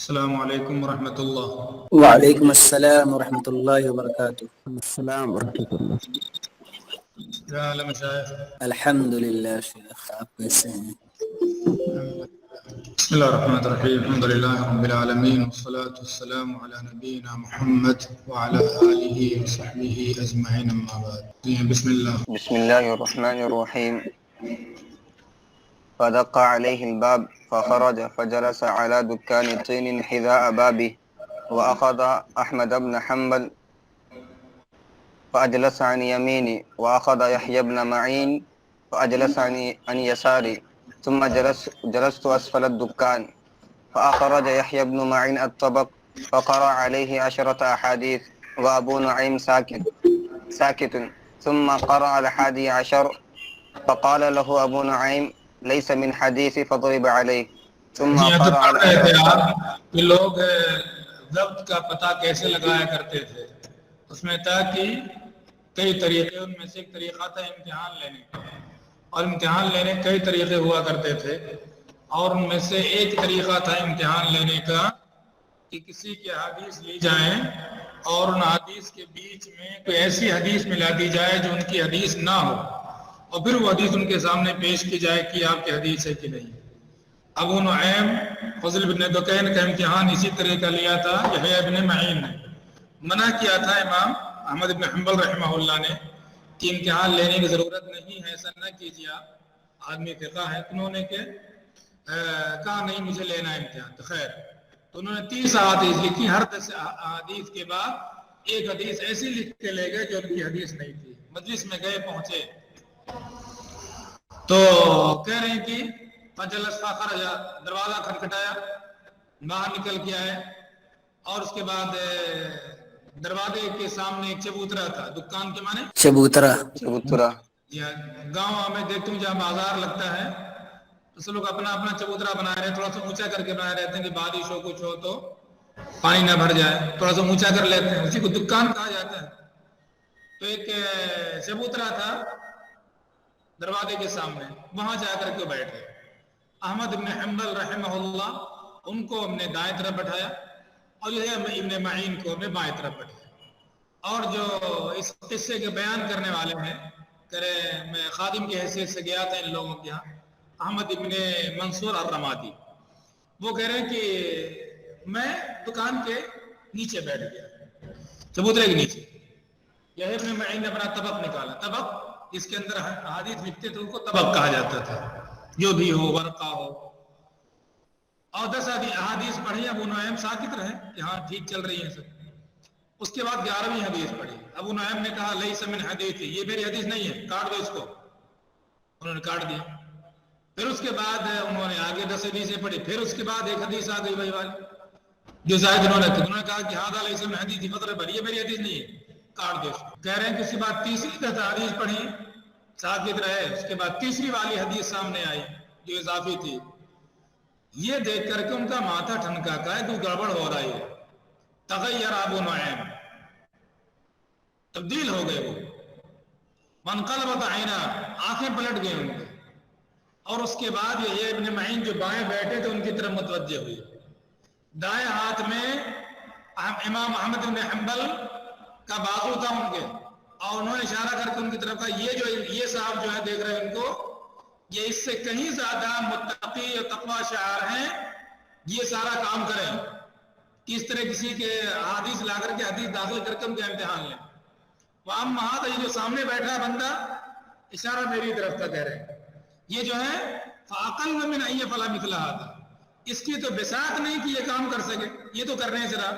السلام علیکم ورحمۃ اللہ۔ وعلیکم السلام ورحمۃ اللہ وبرکاتہ۔ السلام ورحمۃ اللہ۔ کیا حال ہے مشائخ؟ الحمد للہ شیخ، آپ کیسے ہیں؟ بسم اللہ الرحمن الرحیم، الحمد للہ رب العالمین، والصلاة والسلام علی نبینا محمد وعلی آلہ وصحبہ اجمعین، اما بعد۔ بسم اللہ الرحمن الرحیم۔ فدق علیہ الباب فخرج فجلس على دکان طین حذاء بابه وأخذ أحمد بن حنبل فأجلس عن يميني وأخذ يحيى بن معين فأجلس عن يساري ثم جلست أسفل الدكان فأخرج يحيى بن معين الطبق فقرأ عليه 10 أحاديث وأبو نعيم ساكت ثم قرأ 11 فقال له أبو نعيم ليس من حديث فضرب عليه ثم قرأ کہ لوگ ضبط کا پتہ کیسے لگایا کرتے تھے، اس میں تھا کہ کئی طریقے، ان میں سے ایک طریقہ تھا امتحان لینے کا، اور امتحان لینے کئی طریقے ہوا کرتے تھے، اور ان میں سے ایک طریقہ تھا امتحان لینے کا کہ کسی کی حدیث لی جائیں اور ان حدیث کے بیچ میں کوئی ایسی حدیث ملا دی جائے جو ان کی حدیث نہ ہو، اور پھر وہ حدیث ان کے سامنے پیش کی جائے کہ آپ کی حدیث ہے کہ نہیں۔ ابو نعیم فضل بن دکین کا امتحان اسی طرح کا لیا تھا۔ یحییٰ بن معین نے منع کیا تھا امام احمد بن حنبل رحمہ اللہ نے کہ امتحان لینے کی ضرورت نہیں ہے، ایسا نہ کیجیے، آپ آدمی فقہ ہے۔ انہوں نے کہا نہیں مجھے لینا ہے امتحان، تو خیر، تو انہوں نے 30 احادیث لکھی، ہر 10 احادیث کے بعد ایک حدیث ایسی لکھ کے لے گئے جو ان کی حدیث نہیں تھی۔ مجلس میں گئے، پہنچے تو کہہ رہے ہیں کہ فجلس فخرج، دروازہ کھٹکھٹایا، باہر نکل کے آئے، اور اس کے بعد دروازے کے سامنے ایک چبوترا تھا۔ دکان کے معنی چبوترا، یا گاؤں میں دیکھتے ہوں جہاں بازار لگتا ہے تو سب لوگ اپنا اپنا چبوترا بنا رہے ہیں، تھوڑا سا اونچا کر کے بنا رہتے ہیں کہ بارش ہو کچھ ہو تو پانی نہ بھر جائے، تھوڑا سا اونچا کر لیتے ہیں، اسی کو دکان کہا جاتا ہے۔ تو ایک چبوترا تھا دروازے کے سامنے، وہاں جا کر کے بیٹھے۔ احمد بن حنبل رحمہ اللہ ان کو ہم نے دائیں طرف بٹھایا، اور یہ ابن معین کو ہم نے بائیں طرف بٹھایا۔ اور جو اس قصے کے بیان کرنے والے ہیں، کرے میں خادم کی حیثیت سے گیا تھا ان لوگوں کے یہاں، احمد ابن منصور الرمادی، وہ کہہ رہے ہیں کہ میں دکان کے نیچے بیٹھ گیا، چبوترے کے نیچے۔ یہ ابن معین نے اپنا طبق نکالا، طبق جس کے اندر حدیث لکھتے تھے ان کو طبق کہا جاتا تھا، جو بھی ہو، ورقہ ہو، اور 10 احادیث پڑھی۔ ابو نعیم ساکت رہے کہ ہاں ٹھیک چل رہی ہیں سب۔ اس کے بعد 11ویں حدیث پڑھی۔ ابو نعیم نے کہا لیس من حدیث، یہ میری حدیث نہیں ہے، کاٹ دو اس کو۔ انہوں نے کاٹ دیا۔ پھر اس کے بعد انہوں نے آگے 10 حدیثیں پڑھی، پھر اس کے بعد ایک حدیث آ گئی وہی والی جو زائد انہوں نے کہا کہ ہاں لیس من حدیث فضرب، یہ میری حدیث نہیں ہے، کاٹ دو اس کو۔ کہہ رہے ہیں کہ اس کے بعد تیسری 10 حدیث پڑھی، ساکت رہے۔ اس کے بعد تیسری والی حدیث سامنے آئی جو اضافی تھی۔ یہ دیکھ کر کے ان کا ماتھا ٹھنکا کا ہے، تو گڑبڑ ہو رہی ہے۔ تغیر ابو نعیم، تبدیل ہو گئے وہ، منقلبت عینا، آنکھیں پلٹ گئے ان کے۔ اور اس کے بعد یہ ابن معین جو بائیں بیٹھے تھے ان کی طرف متوجہ ہوئی، دائیں ہاتھ میں امام احمد بن حنبل کا بازو تھا ان کے، اور انہوں نے اشارہ کر کے ان کی طرف کہا یہ صاحب جو ہے دیکھ رہے ہیں ان کو، یہ اس سے کہیں زیادہ متقی اور تقوی شعار ہیں، یہ سارا کام کریں، کس طرح کسی کے حدیث لا کر کے حدیث داخل کر کے ان کا امتحان لیں۔ وَأَمَّا هَذَا، یہ جو سامنے بیٹھا بندہ، اشارہ میری طرف کا کہہ رہے ہیں، یہ جو ہے فَأَقَلَّ مِنْ أَنْ يَفْعَلَ مِثْلَ هَذَا، اس کی تو بساط نہیں کہ یہ کام کر سکے، یہ تو کر رہے ہیں ذرا،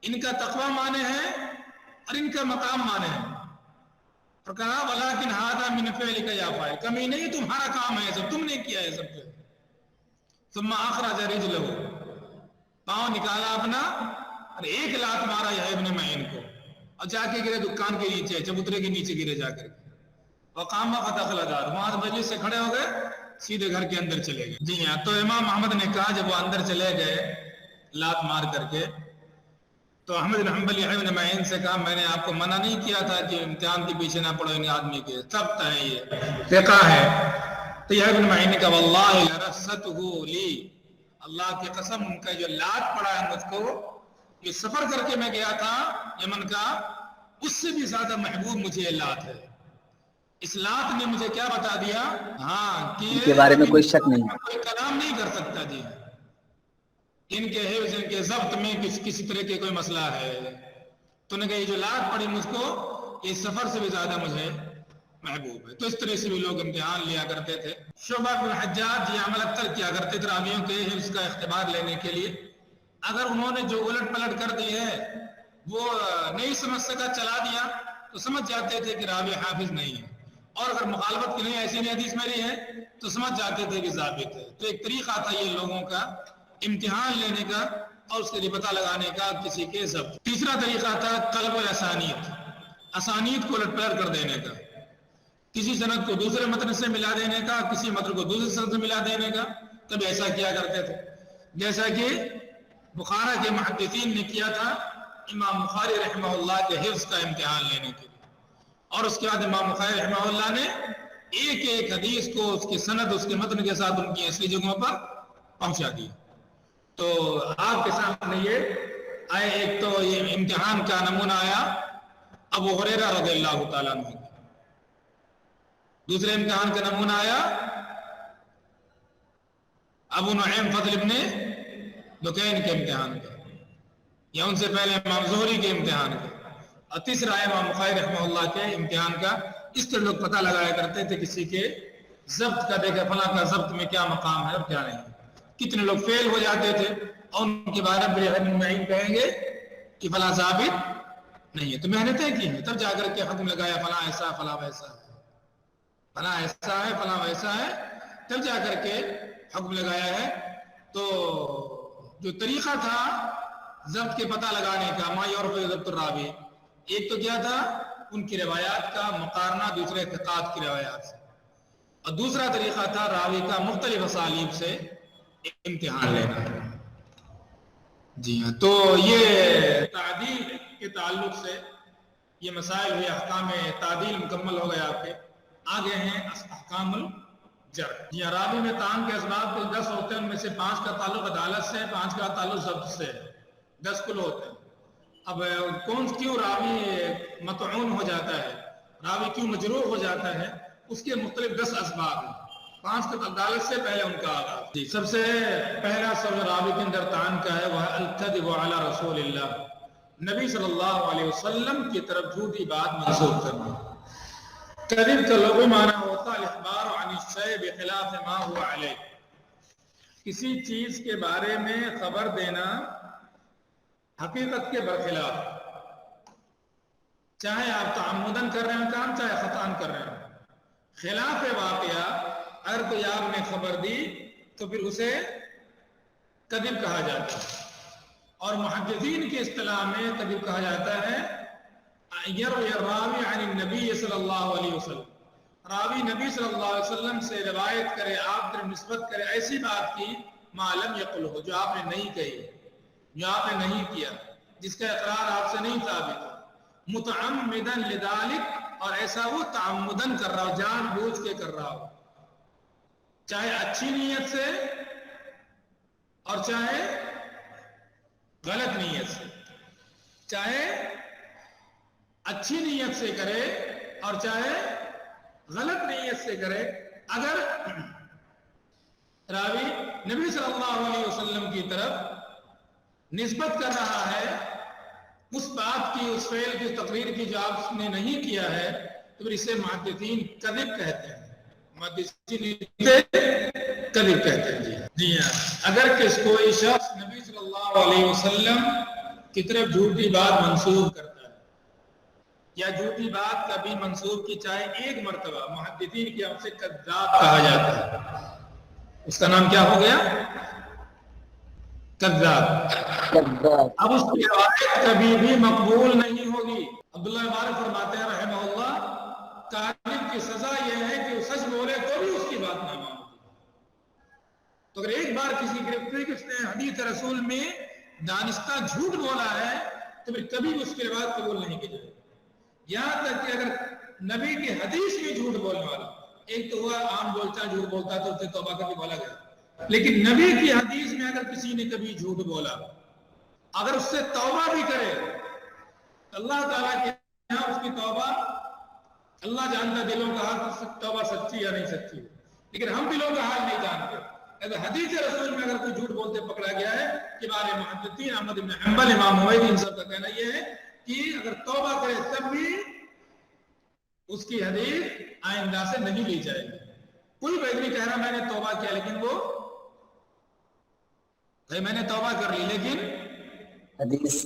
ان کا تقوی مانے ہے اور ان کا مقام مانے ہے۔ اور کہا وَلَكِنْ هَذَا مِنْ فِعْلِكَ يَا فَاعِلُ، کمی نہیں، تمہارا کام ہے سب، تم نے کیا ہے سب کچھ۔ ثُمَّ أَخْرَجَ رِجْلَهُ، پاؤں نکالا اپنا اور ایک لات مارا یہ ابن معین کو، اور جا کے گرے دکان کے نیچے، چبوترے کے نیچے گرے جا کر۔ وقام فدخل دار، وہاں مجلس سے کھڑے ہو گئے، سیدھے گھر کے اندر چلے گئے۔ جی ہاں، تو امام احمد نے کہا جب وہ اندر چلے گئے لات مار کر کے، تو احمد بن حنبل یحییٰ بن معین سے کہا میں نے آپ کو منع نہیں کیا تھا کہ امتحان کے پیچھے نہ پڑو، ان آدمی کے ثبت ہے، یہ فقہ ہے۔ تو یحییٰ بن معین نے کہا واللہ لرست لی، اللہ کی قسم ان کا جو لات پڑا ہے مجھ کو، یہ سفر کر کے میں گیا تھا یمن کا، اس سے بھی زیادہ محبوب مجھے یہ لات ہے۔ اس لات نے مجھے کیا بتا دیا؟ ہاں کہ ان کے بارے میں کوئی شک نہیں، کوئی کلام نہیں کر سکتا جی، ان کے حفظ ان کے ضبط میں کسی طرح کے کوئی مسئلہ ہے۔ تو نے کہا یہ جو لات پڑی مجھ کو، یہ سفر سے بھی زیادہ مجھے محبوب ہے۔ تو اس طرح سے بھی لوگ امتحان لیا کرتے تھے۔ شعبہ بن الحجاج یہ عمل اکثر کیا کرتے تھے راویوں کے حفظ کا اختبار لینے کے لیے۔ اگر انہوں نے جو الٹ پلٹ کر دی ہے وہ نہیں سمجھ سکا، چلا دیا، تو سمجھ جاتے تھے کہ راوی حافظ نہیں ہے، اور اگر مخالفت کی نہیں ایسی نہیں حدیث میری ہے تو سمجھ جاتے تھے کہ ضابط ہے۔ تو ایک طریقہ تھا یہ لوگوں کا امتحان لینے کا اور اس کے لیے پتہ لگانے کا کسی کے ضبط۔ تیسرا طریقہ تھا قلب الاسانید، اسانید کو الٹ پلٹ کر دینے کا، کسی سند کو دوسرے متن سے ملا دینے کا، کسی متن کو دوسرے سند سے ملا دینے کا۔ کبھی ایسا کیا کرتے تھے جیسا کہ بخارا کے محدثین نے کیا تھا امام بخاری رحمہ اللہ کے حفظ کا امتحان لینے کے لیے، اور اس کے بعد امام بخاری رحمہ اللہ نے ایک ایک حدیث کو اس کے سند اس کے متن کے ساتھ ان کی اصلی جگہوں پر پہنچا دی۔ تو آپ کے سامنے یہ آئے، ایک تو یہ امتحان کا نمونہ آیا ابو ہریرہ رضی اللہ تعالیٰ عنہ، دوسرے امتحان کا نمونہ آیا ابو نعیم فضل ابن دکین کے امتحان کا، یا ان سے پہلے امام زہری کے امتحان کا، اور تیسرا ہے امام بخاری رحمہ اللہ کے امتحان کا۔ اس طرح لوگ پتہ لگایا کرتے تھے کسی کے ضبط کا، دیکھا فلاں کا ضبط میں کیا مقام ہے اور کیا نہیں۔ کتنے لوگ فیل ہو جاتے تھے اور ان کے بارے میں بن معین کہیں گے کہ فلاں ضابط نہیں ہے، تو محنتیں کی ہیں تب جا کر کے حکم لگایا فلاں ایسا فلاں ویسا ہے، فلاں ایسا ہے فلاں ویسا ہے، تب جا کر کے حکم لگایا ہے۔ تو جو طریقہ تھا ضبط کے پتہ لگانے کا، ما یعرف ضبط الراوی، ایک تو کیا تھا ان کی روایات کا مقارنہ دوسرے ثقات کی روایات سے، اور دوسرا طریقہ تھا راوی کا مختلف اسالیب سے امتحان لینا۔ جی ہاں، تو یہ تعدیل کے تعلق سے یہ مسائل ہوئے، احکام تعدیل مکمل ہو گئے آپ کے۔ آگے ہیں احکام الجرح۔ جی ہاں، راوی میں طعن کے اسباب 10 ہوتے ہیں، ان میں سے 5 کا تعلق عدالت سے ہے، 5 کا تعلق ضبط سے ہے، 10 کل ہوتے ہیں۔ اب کیوں راوی مطعون ہو جاتا ہے، راوی کیوں مجروح ہو جاتا ہے، اس کے مختلف 10 اسباب ہیں۔ 5 کا عدالت سے پہلے ان کا آغاز۔ جی، سب سے پہلا سبب راوی کے اندر طعن کا ہے وہ الکذب علی رسول اللہ، نبی صلی اللہ علیہ وسلم کی طرف جھوٹی بات منسوب کرنا۔ کذب کا لغوی معنی ہوتا ہے الاخبار عن الشیء بخلاف ما هو علیہ، کسی چیز کے بارے میں خبر دینا حقیقت کے برخلاف، چاہے آپ تعمدن کر رہے ہیں کام، چاہے خطأن کر رہے ہیں، خلاف واقعہ اگر کوئی آپ نے خبر دی تو پھر اسے کذب کہا جاتا ہے۔ اور محدثین کی اصطلاح میں کذب کہا جاتا ہے یروی الراوی عن النبی صلی اللہ علیہ وسلم، راوی نبی صلی اللہ علیہ وسلم سے روایت کرے، آپ طرف نسبت کرے ایسی بات کی ما لم یقل ہو، جو آپ نے نہیں کہی، جو آپ نے نہیں کیا، جس کا اقرار آپ سے نہیں ثابت، متعمدن لذالک، اور ایسا وہ تعمدن کر رہا ہو، جان بوجھ کے کر رہا ہو، چاہے اچھی نیت سے اور چاہے غلط نیت سے، چاہے اچھی نیت سے کرے اور چاہے غلط نیت سے کرے، اگر راوی نبی صلی اللہ علیہ وسلم کی طرف نسبت کر رہا ہے اس بات کی، اس فعل کی، تقریر کی جو آپ نے نہیں کیا ہے، تو پھر اسے محدثین کذب کہتے ہیں، محدثین کذب کہتے ہیں۔ جی ہاں، اگر کس کوئی شخص نبی صلی اللہ علیہ وسلم کی طرف جھوٹی بات منسوب کرتا ہے، یا جھوٹی بات کبھی منسوب کی چاہے ایک مرتبہ، محدثین کی ہم سے کذاب کہا جاتا ہے، اس کا نام کیا ہو گیا؟ کذاب۔ اب اس کی روایت کبھی بھی مقبول نہیں ہوگی۔ عبداللہ مبارک فرماتے ہیں رحمہ اللہ، کاذب کی سزا یہ ہے کہ وہ سچ بولے تو بھی اس کی بات نہ مانو۔ تو اگر ایک بار کسی گرفتاری کہ اس نے حدیث رسول میں دانستہ جھوٹ بولا ہے تو پھر کبھی اس کی روایت قبول نہیں کی جائے، یہاں تک کہ اگر نبی کی حدیث میں جھوٹ بولنے والا، ایک تو ہوا عام بولتا جھوٹ بولتا تو اسے توبہ کر کے بولا گیا، لیکن نبی کی حدیث میں اگر کسی نے کبھی جھوٹ بولا، اگر اس سے توبہ بھی کرے، اللہ تعالیٰ کے یہاں اس کی توبہ، اللہ جانتا دلوں کا حال، توبہ سچی یا نہیں سچی، لیکن ہم دلوں کا حال نہیں جانتے۔ اگر حدیث رسول میں اگر کوئی جھوٹ بولتے پکڑا گیا ہے، کبار محدثین احمد بن حنبل، امام حمیدی، ان سب کا کہنا یہ ہے کہ اگر توبہ کرے تب بھی اس کی حدیث آئندہ سے نہیں لی جائے گی۔ کوئی بھی کہہ رہا میں نے توبہ کیا لیکن وہ میں نے توبہ کر لی لیکن حدیث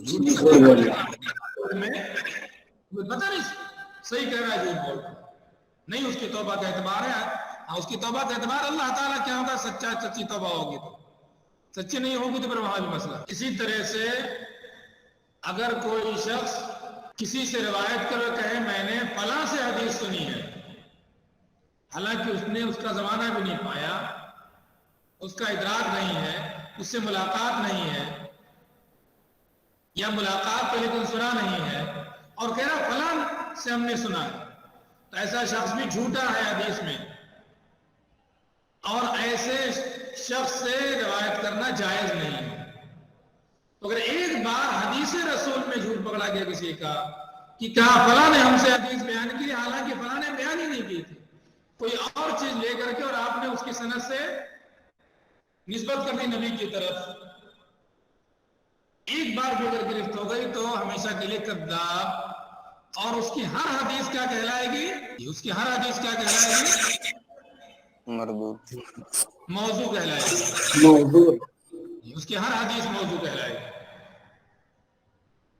میں پتہ نہیں صحیح کہہ رہا ہے جھوٹ بول نہیں، اس کی توبہ کا اعتبار ہے، ہاں اس کی توبہ کا اعتبار اللہ تعالیٰ کیا ہوگا، سچی توبہ ہوگی تو، سچی نہیں ہوگی تو پھر وہاں بھی مسئلہ۔ اسی طرح سے اگر کوئی شخص کسی سے روایت کر کہے میں نے فلاں سے حدیث سنی ہے، حالانکہ اس نے اس کا زمانہ بھی نہیں پایا، اس کا ادراک نہیں ہے، اس سے ملاقات نہیں ہے، یا ملاقات پہ لیکن سنا نہیں ہے، اور کہہ رہا فلاں سے ہم نے سنا ہے، تو ایسا شخص بھی جھوٹا ہے حدیث میں، اور ایسے شخص سے روایت کرنا جائز نہیں ہے۔ تو اگر ایک بار حدیث رسول میں جھوٹ پکڑا گیا کسی کا کہ کہا فلاں نے ہم سے حدیث بیان کی، حالانکہ فلاں نے بیان ہی نہیں کی تھی، کوئی اور چیز لے کر کے، اور آپ نے اس کی سند سے نسبت کر دی نبی کی طرف، ایک بار بھی اگر گرفت ہو گئی تو ہمیشہ کے لیے کذاب، اور اس کی ہر حدیث کیا کہلائے گی، اس کی ہر حدیث کیا کہلائے گی، مردود، موضوع کہلائے گی، موضوع، اس کی ہر حدیث موضوع کہلائے گی۔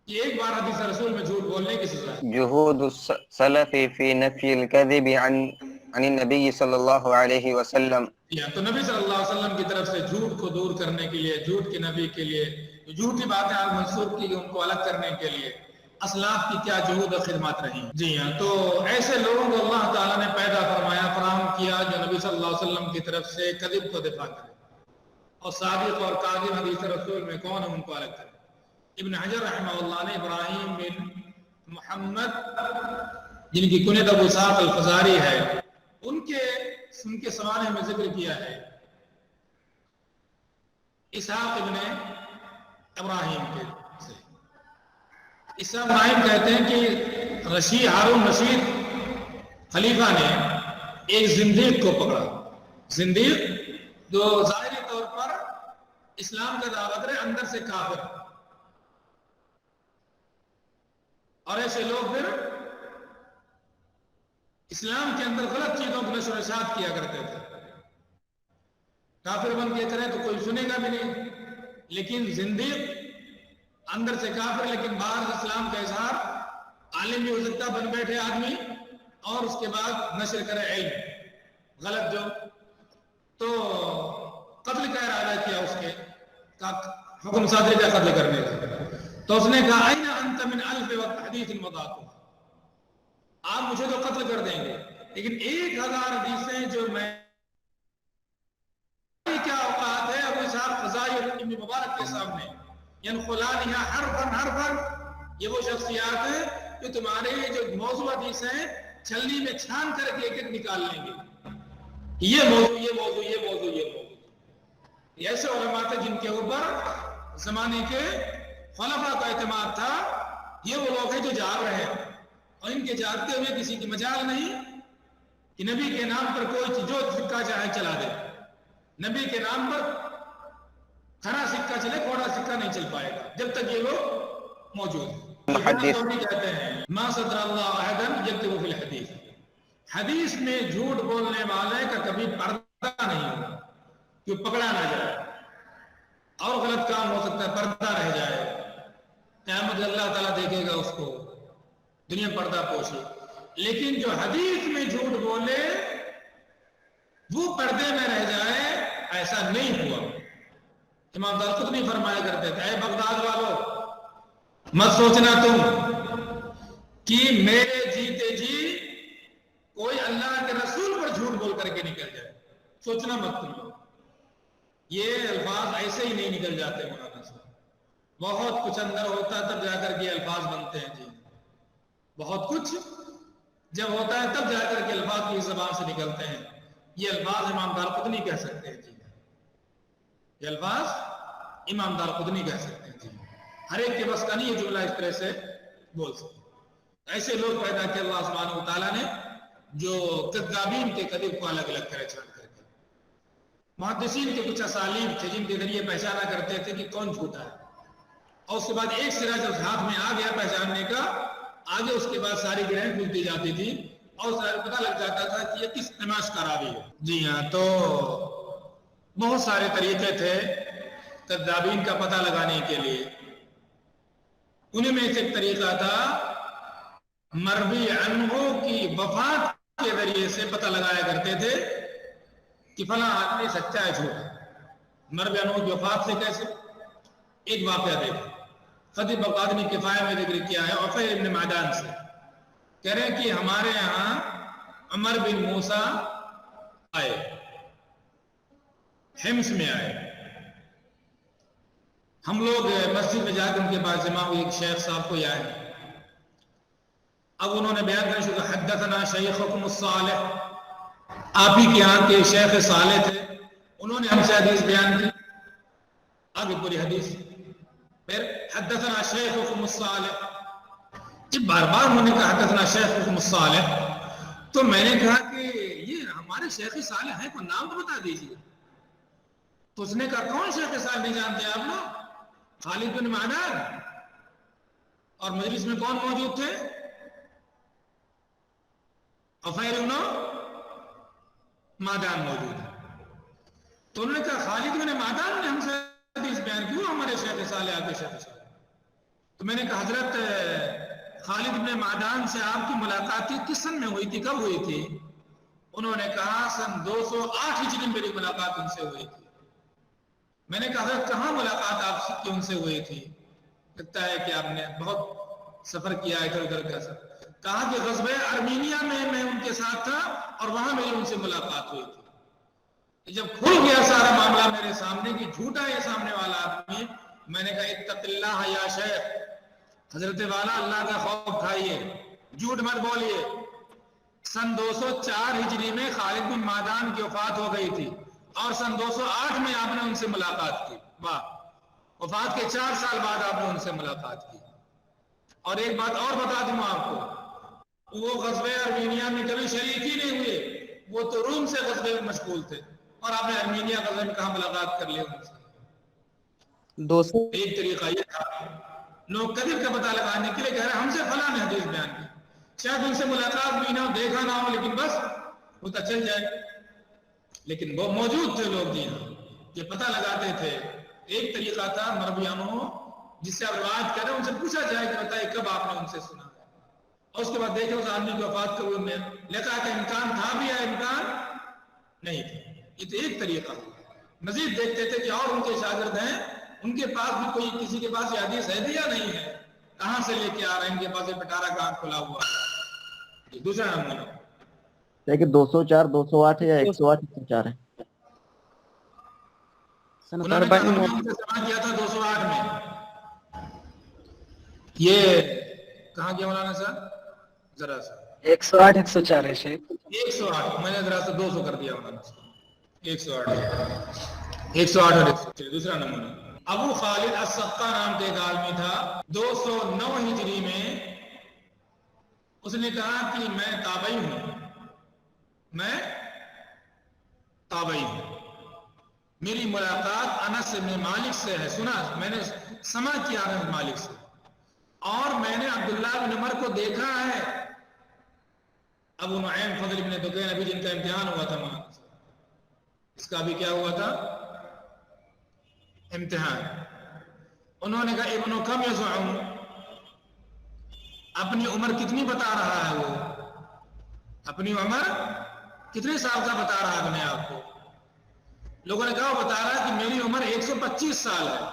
یہ ایک بار حدیث رسول میں جھوٹ بولنے کی سزا ہے۔ جہود السلف فی نفی الکذب عن النبی صلی اللہ علیہ وسلم۔ تو نبی صلی اللہ علیہ وسلم کی طرف سے جھوٹ کو دور کرنے کے لیے، جھوٹ کے نبی کے لیے، جھوٹی باتیں آپ منسوخ کی ان کو الگ کرنے کے لیے اسلاف کی کیا جہود و خدمات رہی۔ جی ہاں، تو ایسے لوگوں کو اللہ تعالیٰ نے پیدا فرمایا، فراہم کیا، جو نبی صلی اللہ علیہ وسلم کی طرف سے کذب کو دفاع کرے، اور صادق اور کاذب حدیث رسول میں کون ہے ان کو الگ کرے۔ ابن حجر رحمہ اللہ نے ابراہیم بن محمد، جن کی کنیت ابو اسحاق الفزاری ہے، ان کے سوالے میں ذکر کیا ہے اسحاق ابن ابراہیم کے سے۔ اسحاق ابراہیم کہتے ہیں کہ ہارون رشید خلیفہ نے ایک زندیق کو پکڑا، زندیق جو ظاہری طور پر اسلام کا دعویٰ کرے، اندر سے کافر، اور ایسے لوگ پھر اسلام کے اندر غلط چیزوں کی نشر و اشاعت کیا کرتے تھے۔ کافر بن کے کریں تو کوئی سنے گا بھی نہیں، لیکن زندیق اندر سے کافر لیکن باہر اسلام کا اظہار، عالم بھی ہو سکتا بن بیٹھے آدمی، اور اس کے بعد نشر کرے علم غلط جو، تو قتل کا ارادہ کیا، اس کے حکم صادر کا قتل کرنے کا، تو اس نے کہا اَيْنَ أَنْتَ مِنْ أَلْفِ وَالْحَدِيثِ الْمَضَاقُ، آپ مجھے تو قتل کر دیں گے، لیکن 1000 حدیثیں جو میں کیا اوقات ہے ابو اسحاق فضائل ابن مبارک کے سامنے، ينقلانها حرفاً، یہ وہ شخصیات ہیں جو تمہارے جو موضوع حدیث ہیں چھلنی میں چھان کر کے ایک ایک نکال لیں گے، یہ موضوع، یہ موضوع، یہ موضوع، یہ موضوع۔ یہ ایسے علماء تھے جن کے اوپر زمانے کے خلفاء کا اعتماد تھا، یہ وہ لوگ ہیں جو جار رہے ہیں، اور ان کے جاتے ہوئے کسی کی مجال نہیں کہ نبی کے نام پر کوئی چیز جو سکہ چاہے چلا دے، نبی کے نام پر کھڑا سکہ چلے، کوڑا سکہ نہیں چل پائے گا جب تک یہ لوگ موجود ہیں۔ کہتے ہیں ما صدر اللہ احدا یکتب فی الحدیث، حدیث میں جھوٹ بولنے والے کا کبھی پردہ نہیں ہوگا کہ پکڑا نہ جائے، اور غلط کام ہو سکتا ہے پردہ رہ جائے، قیامت اللہ تعالیٰ دیکھے گا اس کو، دنیا پردہ پوشی، لیکن جو حدیث میں جھوٹ بولے وہ پردے میں رہ جائے، ایسا نہیں ہوا۔ امام دارقطنی فرمایا کرتے تھے، اے بغداد والو مت سوچنا تم کہ میرے جیتے جی کوئی اللہ کے رسول پر جھوٹ بول کر کے نکل جائے، سوچنا مت تم لوگ، یہ الفاظ ایسے ہی نہیں نکل جاتے مولانا صاحب، بہت کچھ اندر ہوتا ہے تب جا کر کے الفاظ بنتے ہیں۔ جی بہت کچھ جب ہوتا ہے تب جا کر کے الفاظ کی زبان سے نکلتے ہیں، یہ الفاظ امام دارقطنی کہہ سکتے ہیں۔ جی یہ الفاظ امام دارقطنی کہہ سکتے ہیں. جی ہر ایک کے بس کا نہیں یہ جملہ اس طرح سے بول سکتے. ایسے لوگ پیدا کیے اللہ سبحانہ و تعالیٰ نے جو کذابین کے کذب کو الگ الگ طرح چھان کر کے. محدثین کے کچھ اسالیب تھے جن کے ذریعے پہچانا کرتے تھے کہ کون جھوٹا ہے, اور اس کے بعد ایک سرا جب ہاتھ میں آ گیا پہچاننے کا, آگے اس کے بعد ساری گرہیں کھلتی جاتی تھی اور پتہ لگ جاتا تھا کہ یہ کس نماز کا راوی ہے. جی ہاں, تو بہت سارے طریقے تھے کذابین کا پتہ لگانے کے لیے. انہیں میں سے ایک طریقہ تھا مروی عنہ کی وفات کے ذریعے سے پتہ لگایا کرتے تھے کہ فلاں آدمی سچا ہے جھوٹا. مروی عنہ کی وفات سے کیسے؟ ایک واقعہ دیکھیں, خطیب بغدادی نے کفایہ میں ذکر کیا ہے عفیر ابن معدان سے. کہہ رہے ہیں کہ ہمارے یہاں عمر بن موسیٰ آئے, حمص میں آئے. ہم لوگ مسجد میں جا کے ان کے پاس جمع ہوئے, ایک شیخ صاحب کو آئے. اب انہوں نے بیان کرنا شروع کیا, حدثنا شیخکم الصالح, آپ ہی کے یہاں کے شیخ صالح تھے, انہوں نے ہم سے حدیث بیان کی. آگے پوری حدیث. پھر حدثنا شیخکم الصالح, جب بار بار انہوں نے کہا حدثنا شیخکم الصالح, تو میں نے کہا کہ یہ ہمارے شیخ صالح ہیں, کوئی نام تو بتا دیجیے. تو اس نے کہا کون شیخ صالح نہیں جانتے آپ لوگ؟ خالد بن معدان. اور مجلس میں کون موجود تھے؟ عفیر بن معدان موجود ہے. تو انہوں نے کہا خالد بن معدان نے ہم سے حدیث بیان کیوں ہمارے شیخ صالح آپ کے شیخ صالح؟ تو میں نے کہا حضرت خالد بن معدان سے آپ کی ملاقات کس سن میں ہوئی تھی, کب ہوئی تھی؟ انہوں نے کہا سن 208 ہجری میں میری ملاقات ان سے ہوئی تھی. میں نے کہا حضرت کہاں ملاقات آپ کی ان سے ہوئی تھی؟ لگتا ہے کہ آپ نے بہت سفر کیا ہے ادھر ادھر کا سفر. کہا کہ غزوہ ارمینیا میں ان کے ساتھ تھا اور وہاں میری ان سے ملاقات ہوئی تھی. جب کھل گیا سارا معاملہ میرے سامنے کہ جھوٹا ہے سامنے والا آدمی, میں نے کہا اتق اللہ یا شیخ, حضرت والا اللہ کا خوف کھائیے, جھوٹ مت بولیے. سن 204 ہجری میں خالد بن معدان کی وفات ہو گئی تھی اور سن 208 میں آپ نے ان سے ملاقات کی. واہ, وفات کے 4 سال بعد آپ نے ان سے ملاقات کی. اور ایک بات اور بتا دوں آپ کو, وہ غزوہ ارمینیا میں کبھی شریک ہی نہیں ہوئے, وہ تو روم سے غزوے میں مشغول تھے, اور آپ نے ارمینیا غزوے میں کہاں ملاقات کر لی ان سے؟ ایک طریقہ یہ تھا لوگ کذب کا پتہ لگانے کے لیے کہہ رہے ہم سے فلاں نے حدیث بیان کی, شاید ان سے ملاقات بھی نہ ہو, دیکھا نہ ہو, لیکن بس پتہ چل جائے. لیکن وہ موجود تھے لوگ جی یہ پتہ لگاتے تھے. ایک طریقہ تھا مروی عنہ, جس سے آپ روایت کر رہے ہیں ان سے پوچھا جائے کہ بتائیے کب آپ نے ان سے سنا, اور اس کے بعد دیکھیں اس آدمی کی وفات کب ہوئی, لکھا کہ امکان تھا بھی یا امکان نہیں تھا. یہ تو ایک طریقہ. مزید دیکھتے تھے کہ اور ان کے شاگرد ہیں, ان کے پاس بھی کوئی کسی کے پاس یہ حدیث ہے بھی یا نہیں ہے, کہاں سے لے کے آ رہے ہیں, ان کے پاس یہ پٹارا کہاں کھلا ہوا. یہ دوسرا نمونہ ہے کہ 204 208 یا 108 104 ہے. انہوں نے کہا ہم نے ان سے سماع کیا تھا 208 میں. یہ کہاں گیا مولانا صاحب ذرا سا 108 104 ہے شیخ. 108 میں نے ذرا سا 200 کر دیا مولانا صاحب. 108 اور 104. دوسرا نمونہ ابو خالد السقا نام کے ایک آدمی تھا, 209 ہجری میں اس نے کہا کہ میں تابعی ہوں, میں تابعی ہوں, میری ملاقات انس بن مالک سے ہے, سنا میں نے سماع کیا انس بن مالک سے, اور میں نے عبداللہ بن عمر کو دیکھا ہے. ابو نعیم فضل بن دکین ابھی جن کا امتحان ہوا تھا, اس کا بھی کیا ہوا تھا امتحان. انہوں نے کہا ابن کم یزعم, اپنی عمر کتنی بتا رہا ہے, وہ اپنی عمر کتنے سال کا بتا رہا ہے اپنے آپ کو؟ لوگوں نے کہا وہ بتا رہا ہے کہ میری عمر 125 سال ہے.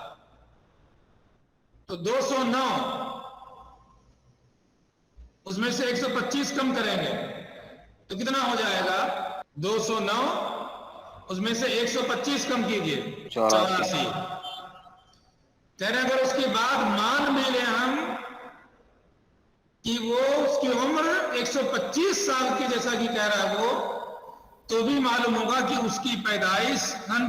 تو 209 اس میں سے 125 کم کریں گے تو کتنا ہو جائے گا؟ 209 اس میں سے 125 کم کیجئے 84. کہہ رہے اگر اس کے بعد مان بھی لیں ہم کہ وہ اس کی عمر 125 سال کی جیسا کہ کہہ رہا ہے وہ, تو بھی معلوم ہوگا کہ اس کی پیدائش سن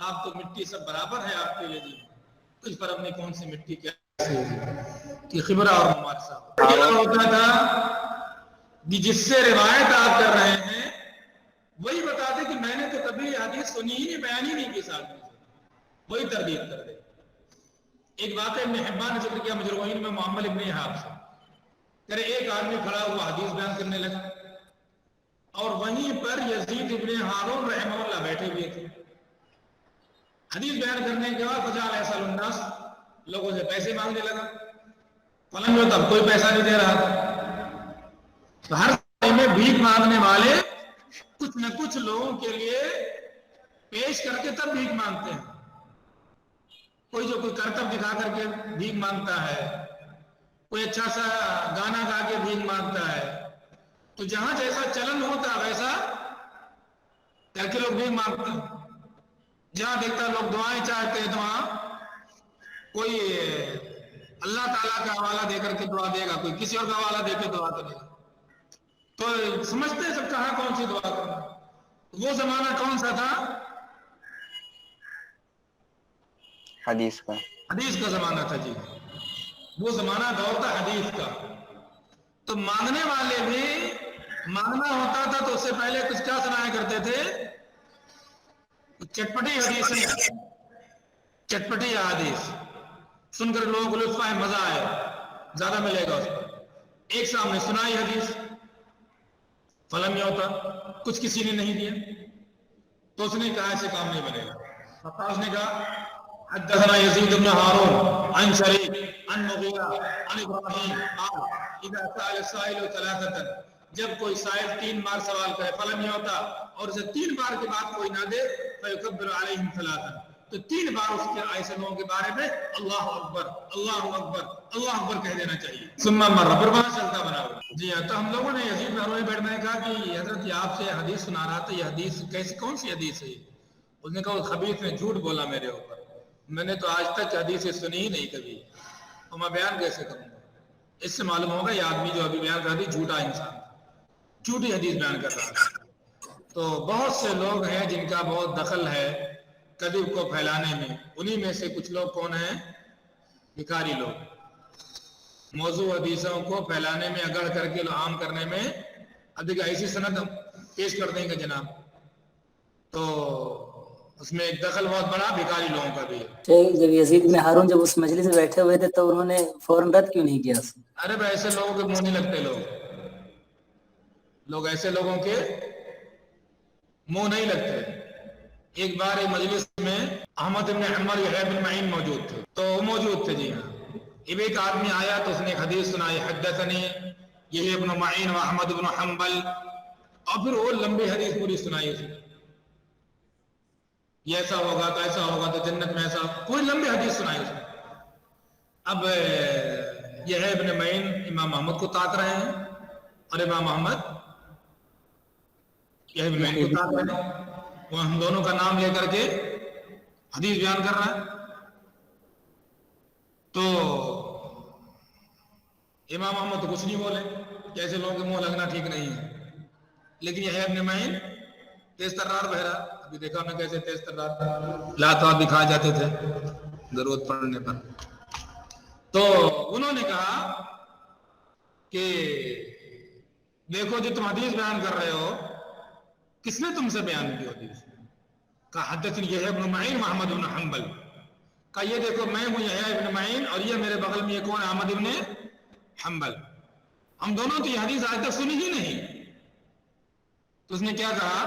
آپ تو مٹی سب برابر ہے آپ کے لیے جی، کچھ فرق نہیں کون سی مٹی کیا کہ خبرہ اور ممارسہ ہوتا تھا کہ جس سے روایت آپ کر رہے ہیں وہی بتاتے کہ میں نے تو کبھی یہ حدیث سنی ہی نہیں، بیان ہی نہیں کی ساتھ میں، وہی تردید کر دے۔ ایک واقعہ ابن حبان نے ذکر کیا مجروحین میں معمر ابن یحییٰ سے، کہ ایک آدمی کھڑا ہوا حدیث بیان کرنے لگا اور وہیں پر یزید ابن ہارون رحمہ اللہ بیٹھے ہوئے تھے۔ حدیث بیان کرنے کے بعد فجعل یسأل الناس، لوگوں سے پیسے مانگنے لگا، فلم جو تب کوئی پیسہ نہیں دے رہا تھا۔ تو ہر سمے میں بھیک مانگنے والے کچھ نہ کچھ لوگوں کے لیے پیش کر کے تب بھیک مانگتے ہیں، کوئی جو کوئی کرتب دکھا کر کے بھیک مانگتا ہے، کوئی اچھا سا گانا گا کے بھیک مانگتا ہے، تو جہاں جیسا چلن ہوتا ویسا کر کے لوگ بھیک مانگتے ہیں۔ جہاں دیکھتا لوگ دعائیں چاہتے ہیں تو وہاں کوئی اللہ تعالیٰ کا حوالہ دے کر کے دعا دے گا، کوئی کسی اور کا حوالہ دے کے دعا کرے گا، تو سمجھتے ہیں سب کہاں کون سی دعا کرنا۔ وہ زمانہ کون سا تھا؟ حدیث کا، حدیث کا زمانہ تھا جی، وہ زمانہ دور تھا حدیث کا۔ تو مانگنے والے بھی مانگنا ہوتا تھا تو اس سے پہلے کچھ کیا سنایا کرتے تھے؟ چٹپٹی حدیث، چٹپٹی حدیث سن کر لوگوں کو لطف آئے، مزہ آئے، زیادہ ملے گا اس پر۔ ایک سامنے سنائی حدیث، فلم یہ ہوتا کچھ کسی نے نہیں دیا تو اس نے کہا ایسے کام نہیں بنے گا۔ اس نے کہا حدثنا یزید بن ہارون عن شریک عن مغیرہ عن ابراہیم قال اذا سأل السائل ثلاثة، جب کوئی سائل 3 بار سوال کرے فلم یہ ہوتا اور اسے 3 بار کے بعد کوئی نہ دے فیکبر علیہم 3، تو 3 بار اس کے ایسے لوگوں کے بارے میں اللہ اکبر اللہ اکبر اللہ اکبر کہہ دینا چاہیے۔ ثم مر، پھر وہاں چلتا بنا ہوا۔ جی ہاں، تو ہم لوگوں نے یزید بن ہارون بیٹھ میں نے کہا کہ حضرت یہ آپ سے حدیث سنا رہا تھا، یہ حدیث کیسی کون سی حدیث ہے یہ؟ اس نے کہا وہ خبیث نے جھوٹ بولا میرے اوپر، میں نے تو آج تک حدیث سنی ہی نہیں کبھی، اور میں بیان کیسے کروں گا؟ اس سے معلوم ہوگا یہ آدمی جو ابھی بیان کر رہی جھوٹا انسان، جھوٹی حدیث بیان کر رہا ہے۔ تو بہت سے لوگ ہیں جن کا بہت دخل ہے کذب کو پھیلانے میں، انہی میں سے کچھ لوگ کون ہیں؟ بھکاری لوگ، موضوع حدیثوں کو پھیلانے میں، اگڑ کر کے عام کرنے میں۔ اب دیکھیں ایسی سند پیش کر دیں گے جناب، تو اس میں ایک دخل بہت بڑا بھکاری لوگوں کا بھی ہے۔ جب یزید بن ہارون جب اس مجلس میں بیٹھے ہوئے تھے تو انہوں نے فوراً رد کیوں نہیں کیا؟ ارے بھائی ایسے لوگوں کے منہ نہیں لگتے، لوگ ایسے لوگوں کے منہ نہیں لگتے۔ ایک بار ایک مجلس میں احمد بن حنبل یحییٰ بن معین موجود تھے، تو وہ موجود تھے جی ہاں۔ اب ایک آدمی آیا تو اس نے ایک حدیث سنائی، حدثنی یحییٰ بن معین و احمد بن حنبل، اور پھر وہ لمبی حدیث پوری سنائی اس نے، یہ ایسا ہوگا تو ایسا ہوگا تو جنت میں ایسا، پوری لمبی حدیث سنائی اس نے۔ اب یحییٰ بن معین امام محمد کو تاک رہے ہیں اور امام محمد یحییٰ بن معین کو تاک رہے ہیں، وہ ہم دونوں کا نام لے کر کے حدیث بیان کر رہا ہے۔ تو امام محمد تو کچھ نہیں بولے کہ ایسے لوگوں کے منہ لگنا ٹھیک نہیں ہے، لیکن یحییٰ بن معین تیز ترار بہرا، ابھی دیکھا ہم نے کیسے تیز ترار لاتعداد بھی کھا جاتے تھے ضرورت پڑنے پر۔ تو انہوں نے کہا کہ دیکھو جو تم حدیث بیان کر رہے ہو کس نے تم سے بیان کی حدیث؟ کہا حدثنی یحییٰ بن معین محمد بن حنبل، کہا یہ دیکھو میں ہوں یحییٰ بن معین اور یہ میرے بغل میں یہ کون ہے؟ احمد بن حنبل، ہم دونوں تو یہ حدیث آج تک سنی ہی نہیں۔ تو اس نے کیا کہا،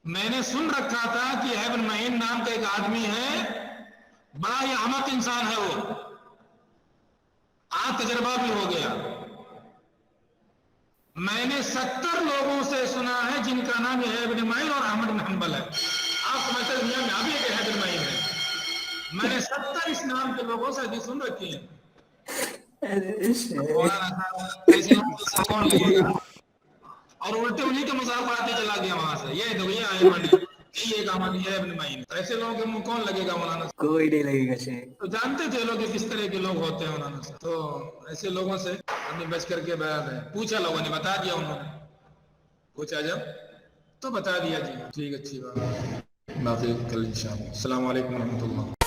میں نے سن رکھا تھا کہ یحییٰ بن معین نام کا ایک آدمی ہے، بڑا ہی احمق انسان ہے، وہ آج تجربہ بھی ہو گیا، میں نے 70 لوگوں سے سنا ہے جن کا نام یحییٰ بن معین اور احمد بن حنبل ہے۔ آپ سمجھتے ہیں میاں میں ابھی ایک یحییٰ بن معین ہے، میں نے 70 اس نام کے لوگوں سے حدیث سن رکھی ہیں۔ کون لگے گا؟ اور الٹے انہیں کے مذاق اڑاتے چلا گیا وہاں سے، یہ تو یہ آئے بنے یہ کام یحییٰ بن معین، ایسے لوگوں کے منہ کون لگے گا؟ مولانا کوئی نہیں لگے گا شیخ، تو جانتے تھے لوگ کس طرح کے لوگ ہوتے ہیں مولانا سے، تو ایسے لوگوں سے آدمی بچ کر کے بیان ہے۔ پوچھا لوگوں نے، بتا دیا، انہوں نے پوچھا جب تو بتا دیا جی ٹھیک اچھی بات۔ باقی کل انشاءاللہ. السلام علیکم ورحمۃ اللہ.